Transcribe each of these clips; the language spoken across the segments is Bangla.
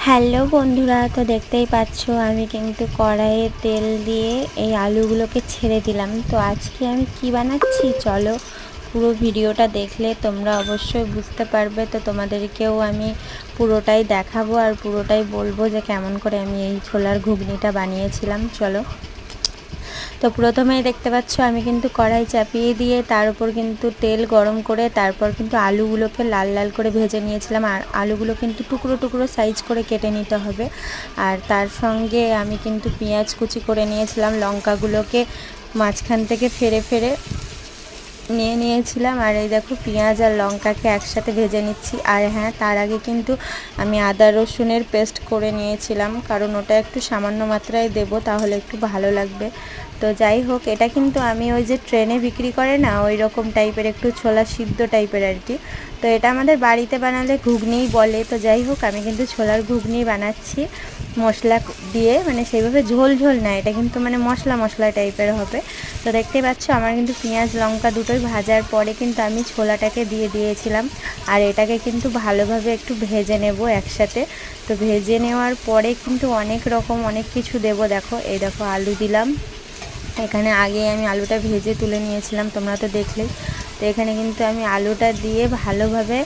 হ্যালো বন্ধুরা, তো দেখতেই পাচ্ছ আমি কিন্তু কড়াইয়ে তেল দিয়ে এই আলুগুলোকে ছেড়ে দিলাম। তো আজকে আমি কি বানাচ্ছি চলো পুরো ভিডিওটা দেখলে তোমরা অবশ্যই বুঝতে পারবে। তো তোমাদেরকেও আমি পুরোটাই দেখাবো আর পুরোটাই বলবো যে কেমন করে আমি এই ছোলার ঘুগনিটা বানিয়েছিলাম। চলো, তো প্রথমেই দেখতে পাচ্ছ আমি কিন্তু কড়াই চাপিয়ে দিয়ে তার উপর কিন্তু তেল গরম করে তারপর কিন্তু আলুগুলোকে লাল লাল করে ভেজে নিয়েছিলাম। আর আলুগুলো কিন্তু টুকরো টুকরো সাইজ করে কেটে নিতে হবে। আর তার সঙ্গে আমি কিন্তু পেঁয়াজ কুচি করে নিয়েছিলাম, লঙ্কাগুলোকে মাঝখান থেকে ফেরে ফেরে নিয়েছিলাম। আর এই দেখো পেঁয়াজ আর লঙ্কাকে একসাথে ভেজে নিচ্ছি। আর হ্যাঁ, তার আগে কিন্তু আমি আদা রসুনের পেস্ট করে নিয়েছিলাম, কারণ ওটা একটু সামান্য মাত্রায় দেব, তাহলে একটু ভালো লাগবে। তো যাই হোক, এটা কিন্তু আমি ওই যে ট্রেনে বিক্রি করে না ওই রকম টাইপের একটু ছোলা সিদ্ধ টাইপের আর কি। তো এটা আমাদের বাড়িতে বানালে ঘুগনিই বলে। তো যাই হোক, আমি কিন্তু ছোলার ঘুগনি বানাচ্ছি মশলা দিয়ে, মানে সেইভাবে ঝোল ঝোল না, এটা কিন্তু মানে মশলা মশলা টাইপের হবে। তো দেখতেই পাচ্ছ আমার কিন্তু পেঁয়াজ লঙ্কা দুটোই ভাজার পরে কিন্তু আমি ছোলাটাকে দিয়ে দিয়েছিলাম। আর এটাকে কিন্তু ভালোভাবে একটু ভেজে নেব একসাথে। তো ভেজে নেওয়ার পরে কিন্তু অনেক কিছু দেব। দেখো, এই দেখো আলু দিলাম, এখানে আগে আমি আলুটা ভেজে তুলে নিয়েছিলাম, তোমরা তো দেখলেই। তো এখানে কিন্তু আমি আলুটা দিয়ে ভালোভাবে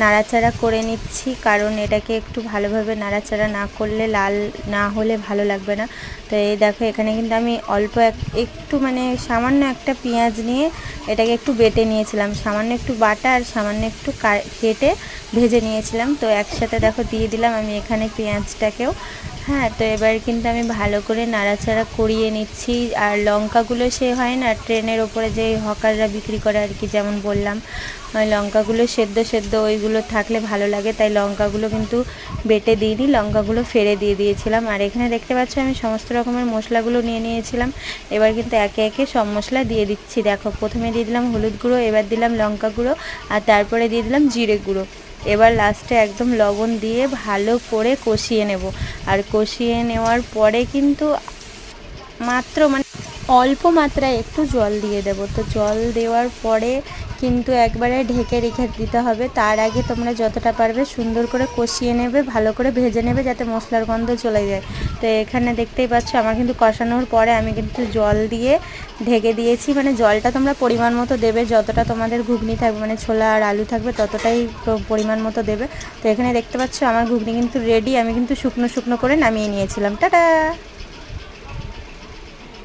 নাড়াচাড়া করে নিচ্ছি, কারণ এটাকে একটু ভালোভাবে নাড়াচাড়া না করলে, লাল না হলে ভালো লাগবে না। তো এই দেখো, এখানে কিন্তু আমি অল্প একটু মানে সামান্য একটা পেঁয়াজ নিয়ে এটাকে একটু বেটে নিয়েছিলাম, সামান্য একটু বাটা আর সামান্য একটু কেটে ভেজে নিয়েছিলাম। তো একসাথে দেখো দিয়ে দিলাম আমি এখানে পেঁয়াজটাকেও। হ্যাঁ, তো এবার কিন্তু আমি ভালো করে নাড়াচাড়া করিয়ে নিচ্ছি। আর লঙ্কাগুলো সে হয় না ট্রেনের ওপরে যে হকাররা বিক্রি করে আর কি, যেমন বললাম ওই লঙ্কাগুলো সেদ্ধ সেদ্ধ ওইগুলো থাকলে ভালো লাগে, তাই লঙ্কাগুলো কিন্তু বেটে দিইনি, লঙ্কাগুলো ফেলে দিয়ে দিয়েছিলাম। আর এখানে দেখতে পাচ্ছ আমি সমস্ত রকমের মশলাগুলো নিয়ে নিয়েছিলাম। এবার কিন্তু একে একে সব মশলা দিয়ে দিচ্ছি। দেখো, প্রথমে দিয়ে দিলাম হলুদ গুঁড়ো, এবার দিলাম লঙ্কা গুঁড়ো, আর তারপরে দিয়ে দিলাম জিরে গুঁড়ো। এবার লাস্টে একদম লবণ দিয়ে ভালো করে কষিয়ে নেব। আর কষিয়ে নেওয়ার পরে কিন্তু মাত্র মানে অল্প মাত্রায় একটু জল দিয়ে দেব। তো জল দেওয়ার পরে কিন্তু একবারে ঢেকে রেখে দিতে হবে। তার আগে তোমরা যতটা পারবে সুন্দর করে কষিয়ে নেবে, ভালো করে ভেজে নেবে, যাতে মশলার গন্ধ চলে যায়। তো এখানে দেখতেই পাচ্ছ আমার কিন্তু কষানোর পরে আমি কিন্তু জল দিয়ে ঢেকে দিয়েছি। মানে জলটা তোমরা পরিমাণ মতো দেবে, যতটা তোমাদের ঘুগনি থাকবে মানে ছোলা আর আলু থাকবে ততটাই পরিমাণ মতো দেবে। তো এখানে দেখতে পাচ্ছ আমার ঘুগনি কিন্তু রেডি, আমি কিন্তু শুকনো শুকনো করে নামিয়ে নিয়েছিলাম। টাটা।